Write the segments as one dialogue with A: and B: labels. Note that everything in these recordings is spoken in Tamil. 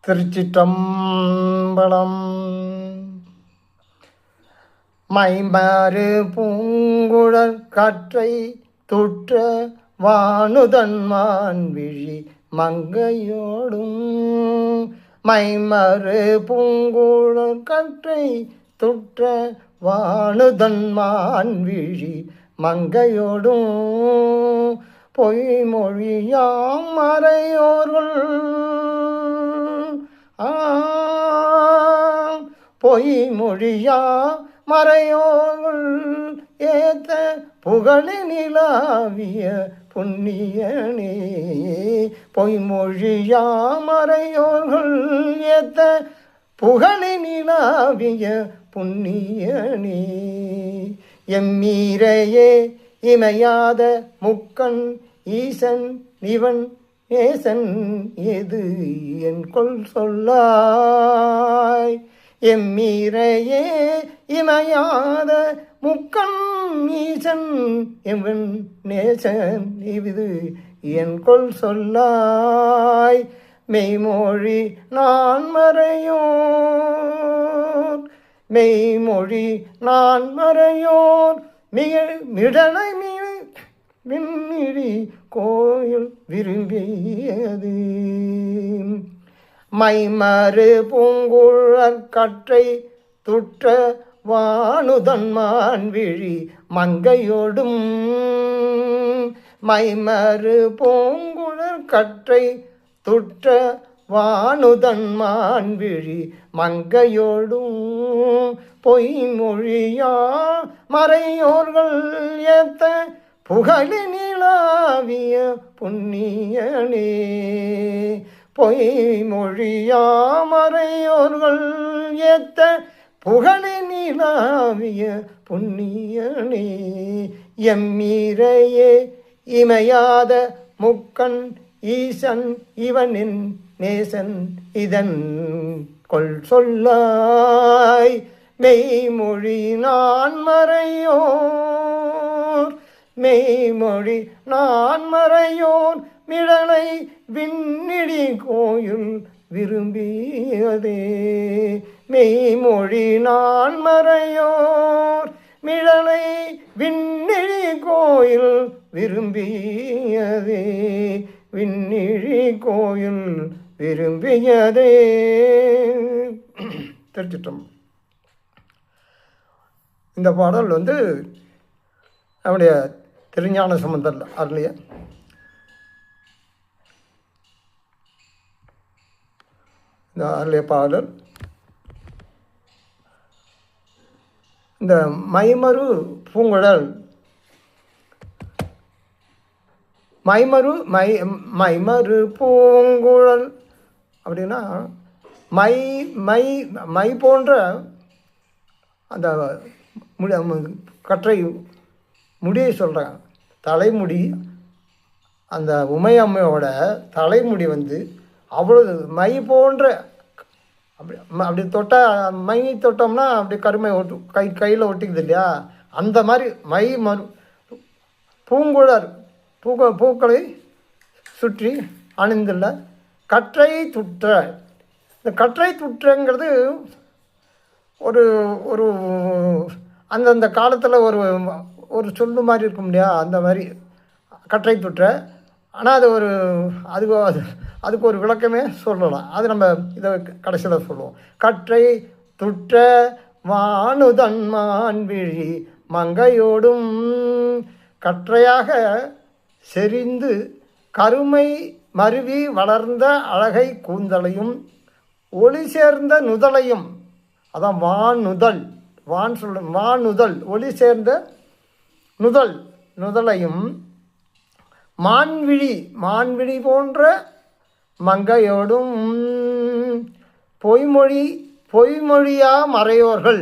A: திருச்சிற்றம்பலம். மைமாறு பூங்குழல் காற்றை துற்ற வானுதன்மான் விழி மங்கையோடும். மைமாறு பூங்குழல் காற்றை துற்ற வானுதன்மான் விழி மங்கையோடும். பொய்மொழியாம் மறையோர்கள் பொய்மொழியா மறையோர்கள் ஏத்த புகழி நிலாவிய புண்ணியனே. பொய்மொழியா மறையோர்கள் ஏத்த புகழி நிலாவிய புண்ணியனே. எம்மீரையே இமையாத முக்கண் ஈசன் இவன் ஏசன் எது என் கொள் சொல்லாய். எம்மீரையே இமையாத முக்கண் ஈசன் இவன் நேசன் இது என் கொள் சொல்லாய். மெய்மொழி நான் மறையோர் மெய்மொழி நான் மறையோர் மிடலை விண்ணிழி கோயில் விரும்பியது. மைமறு பூங்குழல் கற்றை துற்ற வானுதன்மான் விழி மங்கையோடும். மைமறு பூங்குழல் கற்றை துற்ற வானுதன்மான் விழி மங்கையோடும். பொய்மொழியா மறையோர்கள் ஏத்த புகழி நிலாவிய புண்ணியனே. பொய்மொழியா மறையோர்கள் ஏத்த புகழி நிலாவிய புண்ணியனே. எம்மீரையே இமையாத முக்கண் ஈசன் இவனின் நேசன் இதன் கொள் சொல்லாய். மெய்மொழி நான் மறையோர் மெய்மொழி நான் மறையோர் மிடலை விண்ணிழி கோயில் விரும்பியதே. மெய்மொழி நான் மறையோர் மிடலை விண்ணிழி கோயில் விரும்பியதே. விண்ணிழி கோயில் விரும்பியதே. திருச்சிட்டம். இந்த பாடல் நம்முடைய திருஞான சம்பந்தர் அருளிய இந்த அருளிய பாடல். இந்த மைமறு பூங்குழல் மைமறு பூங்குழல் அப்படின்னா மை போன்ற அந்த கற்றை முடியை சொல்கிறாங்க. தலைமுடி அந்த உமையம்மையோட தலைமுடி அவ்வளவு மை போன்ற அப்படி தொட்டால் மை தொட்டோம்னா அப்படி கருமை கையில் ஒட்டிக்குது இல்லையா, அந்த மாதிரி பூங்குழல் பூக்களை சுற்றி அணிந்துள்ள கற்றை துற்ற. இந்த கற்றை துற்றங்கிறது ஒரு ஒரு அந்தந்த காலத்தில் ஒரு சொல்லு மாதிரி இருக்கும் இல்லையா, அந்த மாதிரி கற்றை துற்ற. ஆனால் அதுக்கு ஒரு விளக்கமே சொல்லலாம். அது நம்ம இதை கடைசியில் சொல்லுவோம். கற்றை துற்ற வானுதன்மான் விழி மங்கையோடும். கற்றையாக செறிந்து கருமை மருவி வளர்ந்த அழகை கூந்தலையும் ஒளி சேர்ந்த நுதலையும், அதான் வானுதல் வானுதல் ஒளி சேர்ந்த நுதலையும் மான்விழி போன்ற மங்கையோடும். பொய்மொழியா மறையோர்கள்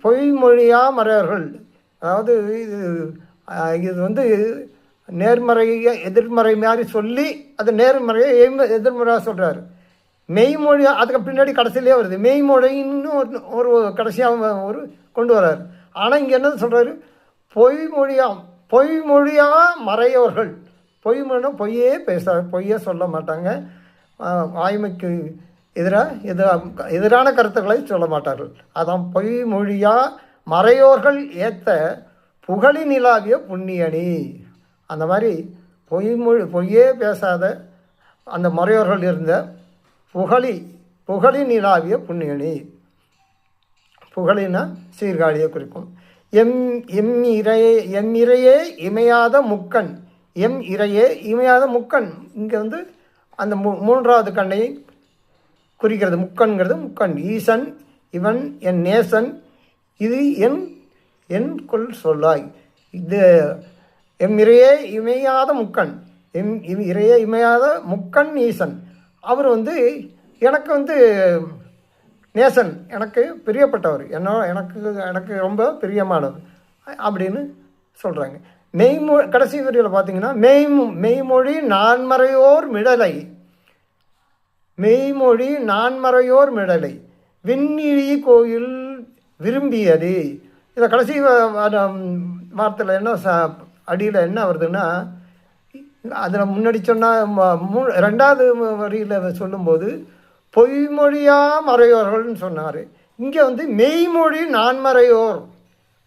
A: பொய்மொழியா மறையோர்கள். அதாவது இது நேர்மறையை எதிர்மறை மாதிரி சொல்லி அது நேர்மறையை எதிர்மறையாக சொல்கிறார். மெய்மொழி அதுக்கு பின்னாடி கடைசியிலே வருது. மெய்மொழின்னு ஒரு கடைசியாக கொண்டு வர்றார். ஆனால் இங்கே என்ன சொல்கிறாரு, பொய்மொழியா மறையோர்கள். பொய்மொழினா பொய்யே சொல்ல மாட்டாங்க. வாய்மைக்கு எதிரான கருத்துக்களை சொல்ல மாட்டார்கள். அதான் பொய்மொழியா மறையோர்கள் ஏத்த புகழி நிலாவிய புண்ணியணி. அந்த மாதிரி பொய்யே பேசாத அந்த மறையோர்கள் இருந்த புகழி நிலாவிய புண்ணியணி. புகழினா சீர்காழியை குறிக்கும். எம்இறையே இமையாத முக்கண். இறையே இமையாத முக்கண். இங்கே அந்த மூன்றாவது கண்ணை குறிக்கிறது. முக்கண்கிறது முக்கண். ஈசன் இவன் என் நேசன் இது என் கொள் சொல்லாய். இது இறையே இமையாத முக்கண். இறையே இமையாத முக்கண் ஈசன். அவர் எனக்கு நேசன், எனக்கு பிரியப்பட்டவர், எனக்கு ரொம்ப பிரியமானவர் அப்படின்னு சொல்கிறாங்க. கடைசி வரியில் பார்த்தீங்கன்னா மெய்மொழி நான்மறையோர் மிடலை. மெய்மொழி நான்மறையோர் மிடலை விண்ணிழி கோயில் விரும்பியது. இதை கடைசி வார்த்தையில் என்ன அடியில் என்ன வருதுன்னா, அதில் முன்னாடி சொன்னால் ரெண்டாவது வரியில் சொல்லும்போது பொய்மொழியா மறையோர்கள்னு சொன்னார். இங்கே மெய்மொழி நான்மறையோர்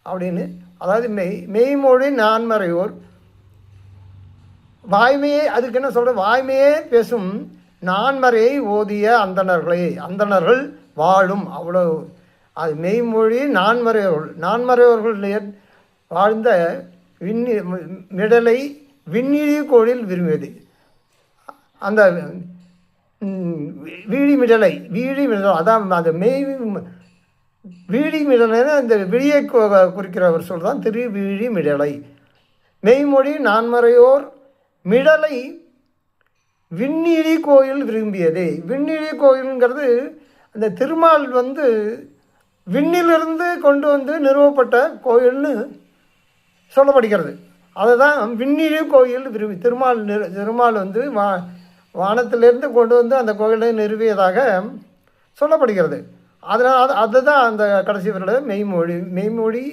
A: அப்படின்னு, அதாவது மெய்மொழி நான்மறையோர் வாய்மையே, அதுக்கு என்ன சொல்கிற, வாய்மையே பேசும் நான்மறையை ஓதிய அந்தணர்கள் வாழும். அவ்வளோ அது மெய்மொழி நான்மறையோர்கள் வாழ்ந்த மிடலை விண்ணிழி கோழில் விரும்பியது. அந்த வீழிமிடலை அதான் அந்த வீழிமிடலை அந்த விழியை குறிக்கிறவர் சொல்தான் திருவிழிமிடலை. மெய்மொழி நான்மறையோர் மிடலை விண்ணிழி கோயில் விரும்பியது. விண்ணிழி கோயிலுங்கிறது அந்த திருமால் விண்ணிலிருந்து கொண்டு நிறுவப்பட்ட கோயில்னு சொல்லப்படுகிறது. அதுதான் விண்ணிழி கோயில் விரும்பி திருமால் வானத்திலிருந்து கொண்டு அந்த கோயிலை நிறுவியதாக சொல்லப்படுகிறது. அதனால் அதுதான் அந்த கடைசி வரையில் மெய்மொழி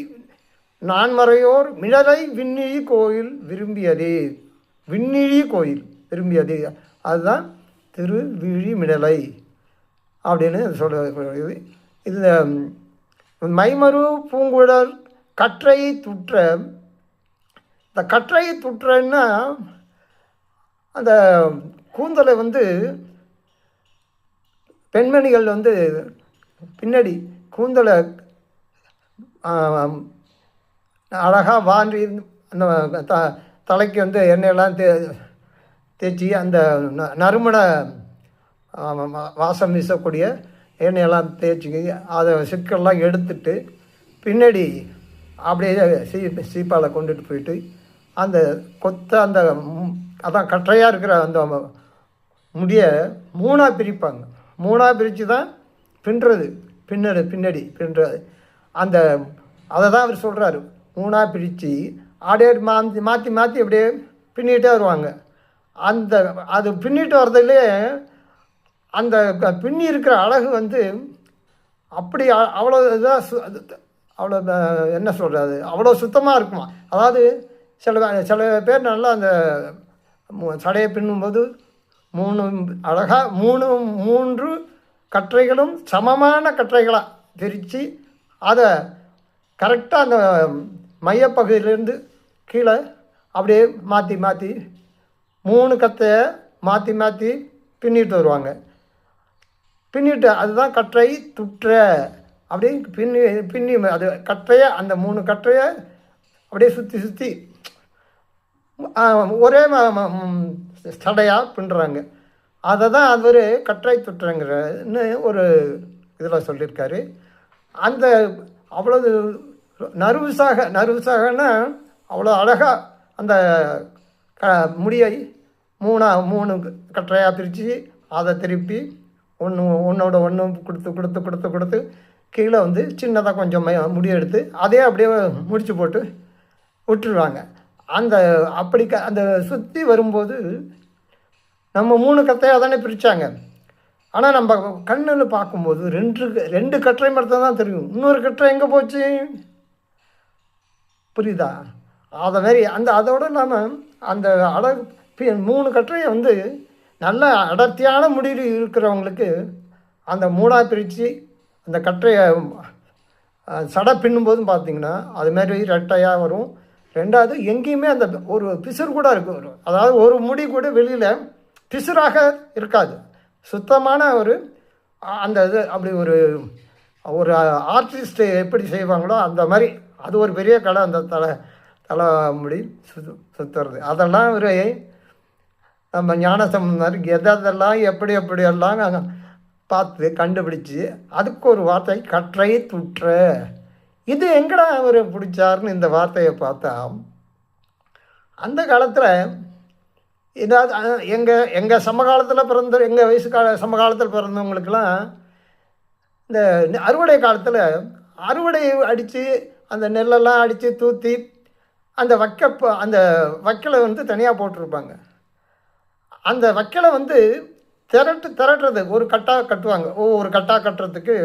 A: நான்மறையோர் மிடலை விண்ணிழி கோயில் விரும்பியது. விண்ணிழி கோயில் விரும்பியது, அதுதான் திருவிழிமிடலை அப்படின்னு சொல்லப்படுகிறது. இது மைமரு பூங்குழல் கற்றை துற்ற. இந்த கற்றை துற்றன்னா அந்த கூந்தலை பெண்மணிகள் பின்னாடி கூந்தலை அழகாக வான்றி அந்த தலைக்கு எண்ணெயெல்லாம் தேய்ச்சி அந்த நறுமண வாசம் வீசக்கூடிய எண்ணெயெல்லாம் தேய்ச்சி அதை சிக்கல்லாம் எடுத்துட்டு பின்னாடி அப்படியே சீப்பால் கொண்டுட்டு போயிட்டு அந்த அந்த அதான் கற்றையாக இருக்கிற அந்த முடியை மூணாக பிரிப்பாங்க. மூணாக பிரித்து தான் பின்னாடி பின்னுறது. அந்த அதை தான் அவர் சொல்கிறாரு. மூணாக பிரித்து அப்படியே மாற்றி அப்படியே பின்னிகிட்டே வருவாங்க. அது பின்னிட்டு வர்றதுலே அந்த பின்னி இருக்கிற அழகு அப்படி அவ்வளோ இதாக அவ்வளோ என்ன சொல்கிறது, அவ்வளோ சுத்தமாக இருக்குமா. அதாவது சில பேர் நல்லா அந்த சடையை பின்னும்போது அழகாக மூன்று கற்றைகளும் சமமான கற்றைகளாக பிரித்து அதை கரெக்டாக அந்த மையப்பகுதியிலேருந்து கீழே அப்படியே மாற்றி 3 கத்தையை மாற்றி பின்னிட்டு வருவாங்க. பின்னிட்டு அதுதான் கற்றை துற்ற. அப்படியே பின்னி அது கற்றையை அந்த 3 கற்றையை அப்படியே சுற்றி ஒரே சடையாக பின்னுறாங்க. அதை தான் அவர் கற்றை துற்றங்கிறன்னு ஒரு இதில் சொல்லியிருக்காரு. அந்த அவ்வளவு நறுவிசாகனா அவ்வளோ அழகாக அந்த முடியை 3 கற்றையாக பிரித்து அதை திருப்பி ஒன்றோட ஒன்று கொடுத்து கீழே சின்னதாக கொஞ்சம் முடியை எடுத்து அதே அப்படியே முடிச்சு போட்டு விட்டுருவாங்க. அந்த சுற்றி வரும்போது நம்ம 3 கற்றையாக தானே பிரித்தாங்க. ஆனால் நம்ம கண்ணில் பார்க்கும்போது 2 கற்றை மட்டும் தான் தெரியும். இன்னொரு கற்றை எங்கே போச்சு, புரியுதா? அதை மாதிரி அதோடு இல்லாமல் அந்த அழகு 3 கற்றையை நல்ல அடர்த்தியான முடி இருக்கிறவங்களுக்கு அந்த மூணாக பிரித்து அந்த கற்றையை சடை பின்னும்போதும் பார்த்திங்கன்னா அதுமாரி ரெட்டையாக வரும். ரெண்டாவது எங்கேயுமே அந்த ஒரு பிசுறு கூட இருக்கும், அதாவது ஒரு முடி கூட வெளியில் பிசுறாக இருக்காது. சுத்தமான ஒரு அந்த இது அப்படி ஒரு ஒரு ஆர்டிஸ்ட்டு எப்படி செய்வாங்களோ அந்த மாதிரி அது ஒரு பெரிய கலை. அந்த தலைமுடி சுற்றுறது அதெல்லாம் ஒரு நம்ம ஞானசம்பந்தர் எதெல்லாம் எப்படியெல்லாம் பார்த்து கண்டுபிடிச்சி அதுக்கு ஒரு வார்த்தை கற்றை துற்ற. இது எங்கடா அவர் பிடிச்சாருன்னு இந்த வார்த்தையை பார்த்தா, அந்த காலத்தில் ஏதாவது எங்கள் சமகாலத்தில் பிறந்த எங்கள் வயசு சமகாலத்தில் பிறந்தவங்களுக்கெல்லாம் இந்த அறுவடை காலத்தில் அறுவடை அடித்து அந்த நெல்லெல்லாம் அடித்து தூற்றி அந்த அந்த வைக்கலை வந்து தனியாக போட்டிருப்பாங்க. அந்த வைக்கலை வந்து திரட்டுறது ஒரு கட்டாக கட்டுவாங்க. ஒவ்வொரு கட்டாக கட்டுறதுக்கு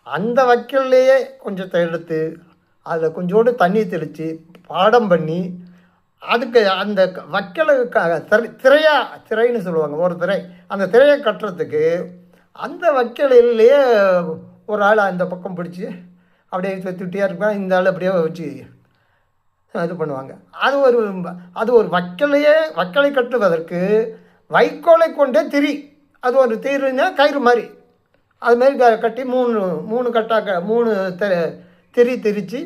A: அந்த வைக்கல்லையே கொஞ்சத்தை எடுத்து அதில் கொஞ்சோடு தண்ணி தெளித்து பாடம் பண்ணி அதுக்கு அந்த வைக்கலை திரைன்னு சொல்லுவாங்க, ஒரு திரை. அந்த திரையை கட்டுறதுக்கு அந்த வைக்கலையே ஒரு ஆள் அந்த பக்கம் பிடிச்சி அப்படியே துட்டியாக இருப்பாங்க, இந்த ஆள் அப்படியே வச்சு இது பண்ணுவாங்க. அது ஒரு வைக்கலை கட்டுவதற்கு வைக்கோலை கொண்டே அது ஒரு தீருன்னா கயிறு மாதிரி அதுமாரி கட்டி மூணு கட்டாக திரித்து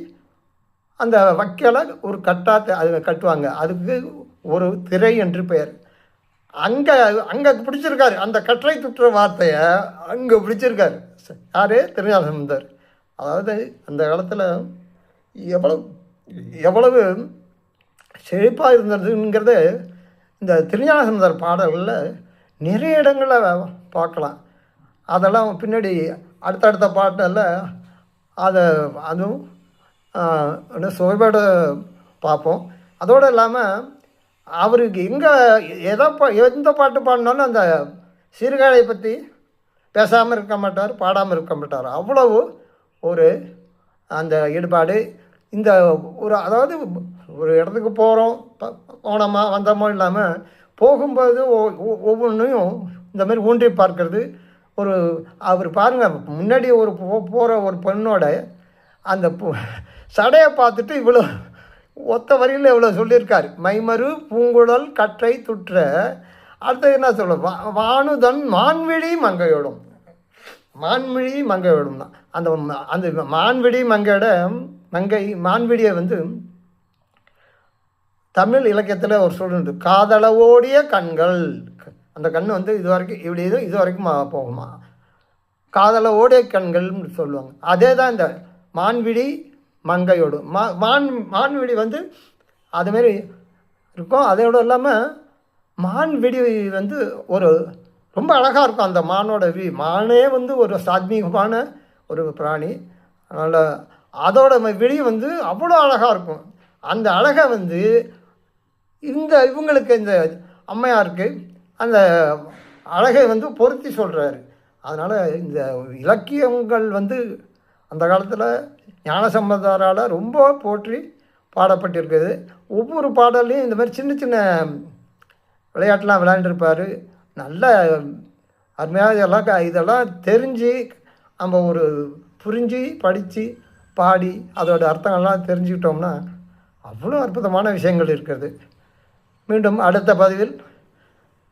A: அந்த வைக்கலை ஒரு அது கட்டுவாங்க. அதுக்கு ஒரு திரை என்று பெயர். அங்கே பிடிச்சிருக்காரு அந்த கற்றை துற்ற வார்த்தையை அங்கே பிடிச்சிருக்காரு யார்? திருஞானசம்பந்தர். அதாவது அந்த காலத்தில் எவ்வளவு செழிப்பாக இருந்ததுங்கிறத இந்த திருஞானசம்பந்தர் பாடல்களில் நிறைய இடங்களில் பார்க்கலாம். அதெல்லாம் பின்னாடி அடுத்தடுத்த பாட்டில் அதுவும் சுவைபட பார்ப்போம். அதோடு இல்லாமல் அவருக்கு எந்த பாட்டு பாடினாலும் அந்த சீர்காழியை பற்றி பேசாமல் இருக்க மாட்டார், பாடாமல் இருக்க மாட்டார். அவ்வளவு ஒரு அந்த ஈடுபாடு. இந்த அதாவது ஒரு இடத்துக்கு போனோமா வந்தோமோ இல்லாமல் போகும்போது ஒவ்வொன்றையும் இந்த மாதிரி ஊன்றி பார்க்கறது. அவர் பாருங்கள், முன்னாடி போகிற ஒரு பெண்ணோட அந்த சடையை பார்த்துட்டு இவ்வளோ ஒத்த வரியில் இவ்வளோ சொல்லியிருக்காரு. மைமரு பூங்குழல் கற்றை துற்ற. அடுத்தது என்ன சொல்ல, வானுதன் மான்விழி மங்கையோடும். தான் அந்த மான்விழி மான்விழியை வந்து தமிழ் இலக்கியத்தில் ஒரு சொல்லுண்டு, காதளவோடிய கண்கள். அந்த கண் வந்து இது வரைக்கும் போகுமா, காதளவோடிய கண்கள்னு சொல்லுவாங்க. அதே தான் இந்த மான்விழி மங்கையோடு. மான்விழி வந்து அதுமாரி இருக்கும். அதோடு இல்லாமல் மான்விழி வந்து ரொம்ப அழகாக இருக்கும். அந்த மானே வந்து ஒரு சாத்மீகமான ஒரு பிராணி. அதனால் அதோட விழி வந்து அவ்வளோ அழகாக இருக்கும். அந்த அழகை வந்து இவங்களுக்கு இந்த அம்மையாருக்கு அந்த அழகை வந்து பொருத்தி சொல்கிறாரு. அதனால் இந்த இலக்கியங்கள் வந்து அந்த காலத்தில் ஞானசம்பந்தரால் ரொம்ப போற்றி பாடப்பட்டிருக்குது. ஒவ்வொரு பாடல்லையும் இந்த மாதிரி சின்ன சின்ன விளையாட்டுலாம் விளையாண்டுருப்பார். நல்ல அருமையாக இதெல்லாம் தெரிஞ்சு நம்ம புரிஞ்சு படித்து பாடி அதோட அர்த்தங்கள்லாம் தெரிஞ்சுக்கிட்டோம்னா அவ்வளோ அற்புதமான விஷயங்கள் இருக்கிறது. மீண்டும் அடுத்த பதிவில்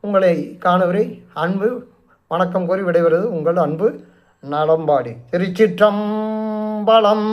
A: உங்களை காணவரை அன்பு வணக்கம் கூறி விடைபெறுவது உங்கள் அன்பு நலம்பாடி. திருச்சிற்றம்பலம்.